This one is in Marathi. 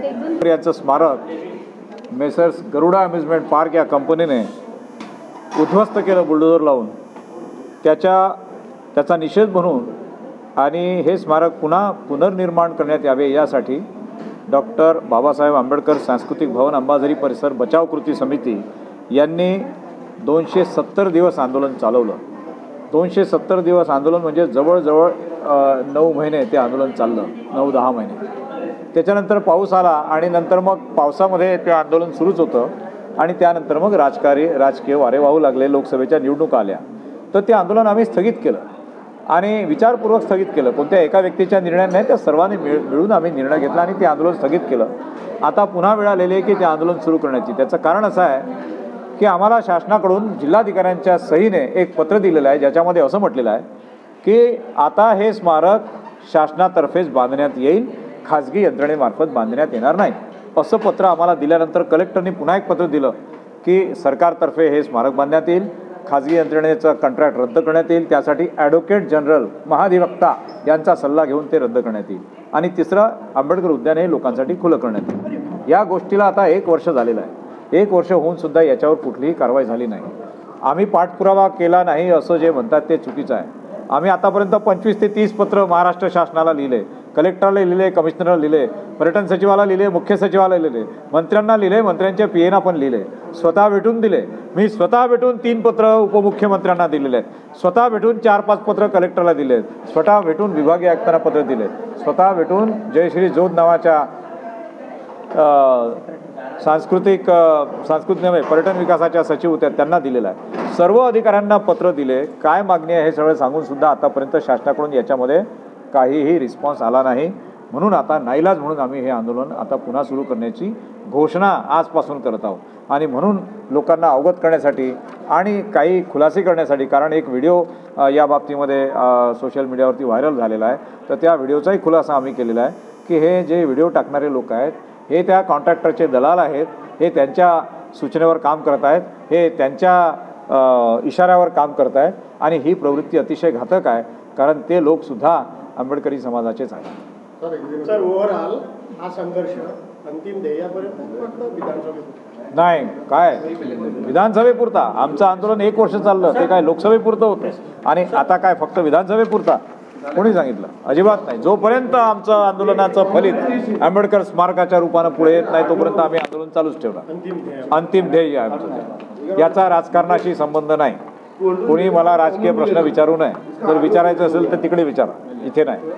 यांचं स्मारक मेसर्स गरुडा अम्युजमेंट पार्क या कंपनीने उद्ध्वस्त केलं बुलडोझर लावून. त्याचा निषेध म्हणून आणि हे स्मारक पुन्हा पुनर्निर्माण करण्यात यावे यासाठी डॉक्टर बाबासाहेब आंबेडकर सांस्कृतिक भवन अंबाझरी परिसर बचाव कृती समिती यांनी 270 दिवस आंदोलन चालवलं. 270 दिवस आंदोलन म्हणजे जवळजवळ 9 महिने ते आंदोलन चाललं, 9-10 महिने. त्याच्यानंतर पाऊस आला आणि नंतर मग पावसामध्ये ते आंदोलन सुरूच होतं आणि त्यानंतर मग राजकीय वारे वाहू लागले. लोकसभेच्या निवडणुका आल्या तर ते आंदोलन आम्ही स्थगित केलं आणि विचारपूर्वक स्थगित केलं. कोणत्या एका व्यक्तीच्या निर्णयाने नाही, त्या सर्वांनी मिळून आम्ही निर्णय घेतला आणि ते आंदोलन स्थगित केलं. आता पुन्हा वेळ आलेली आहे की ते आंदोलन सुरू करण्याची. त्याचं कारण असं आहे की आम्हाला शासनाकडून जिल्हाधिकाऱ्यांच्या सहीने एक पत्र दिलेलं आहे ज्याच्यामध्ये असं म्हटलेलं आहे की आता हे स्मारक शासनातर्फेच बांधण्यात येईल, खाजगी यंत्रणेमार्फत बांधण्यात येणार नाही. असं पत्र आम्हाला दिल्यानंतर कलेक्टरनी पुन्हा एक पत्र दिलं की सरकारतर्फे हे स्मारक बांधण्यात येईल, खाजगी यंत्रणेचं कॉन्ट्रॅक्ट रद्द करण्यात येईल, त्यासाठी ॲडव्होकेट जनरल महाधिवक्ता यांचा सल्ला घेऊन ते रद्द करण्यात येईल आणि तिसरं आंबेडकर उद्यान हे लोकांसाठी खुलं करण्यात येईल. या गोष्टीला आता 1 वर्ष झालेलं आहे. 1 वर्ष होऊन सुद्धा याच्यावर कुठलीही कारवाई झाली नाही. आम्ही पाठपुरावा केला नाही असं जे म्हणतात ते चुकीचं आहे. आम्ही आतापर्यंत 25 ते 30 पत्र महाराष्ट्र शासनाला लिहिले, कलेक्टरला लिहिले, कमिशनरला लिहिले, पर्यटन सचिवाला लिहिले, मुख्य सचिवाला लिहिले, मंत्र्यांना लिहिले, मंत्र्यांच्या पीएना पण लिहिले, स्वतः भेटून दिले. मी स्वतः भेटून 3 पत्र उपमुख्यमंत्र्यांना दिलेले आहेत, स्वतः भेटून 4-5 पत्र कलेक्टरला दिले, स्वतः भेटून विभागीय आयुक्तांना पत्र दिले, स्वतः भेटून जयश्री जोध नावाच्या सांस्कृतिक नव्हे पर्यटन विकासाच्या सचिव होत्या त्यांना दिलेला आहे. सर्व अधिकाऱ्यांना पत्र दिले, काय मागणी आहे हे सगळं सांगून सुद्धा आतापर्यंत शासनाकडून याच्यामध्ये काहीही रिस्पॉन्स आला नाही. म्हणून आता नाईलाज म्हणून आम्ही हे आंदोलन आता पुन्हा सुरू करण्याची घोषणा आजपासून करत आहोत. आणि म्हणून लोकांना अवगत करण्यासाठी आणि काही खुलासे करण्यासाठी, कारण एक व्हिडिओ या बाबतीमध्ये सोशल मीडियावरती व्हायरल झालेला आहे, तर त्या व्हिडिओचाही खुलासा आम्ही केलेला आहे की हे जे व्हिडिओ टाकणारे लोक आहेत हे त्या कॉन्ट्रॅक्टरचे दलाल आहेत, हे त्यांच्या सूचनेवर काम करत आहेत, हे त्यांच्या इशाऱ्यावर काम करत आहेत आणि ही प्रवृत्ती अतिशय घातक आहे, कारण ते लोकसुद्धा आंबेडकरी समाजाचेच आहेत. सर, ओव्हरऑल हा संघर्ष अंतिम ध्येयापर्यंत नाही, काय विधानसभेपुरता आमचं आंदोलन 1 वर्ष चाललं, ते काय लोकसभेपुरतं होतं आणि आता काय फक्त विधानसभेपुरता? कोणी सांगितलं? अजिबात नाही. जोपर्यंत आमचं आंदोलनाचं फलित आंबेडकर स्मारकाच्या रूपानं पुढे येत नाही तोपर्यंत आम्ही आंदोलन चालूच ठेवणार. अंतिम ध्येय आहे आमचं. याचा राजकारणाशी संबंध नाही. कोणी मला राजकीय प्रश्न विचारू नये. जर विचारायचं असेल तर तिकडे विचारा, इथे नाही.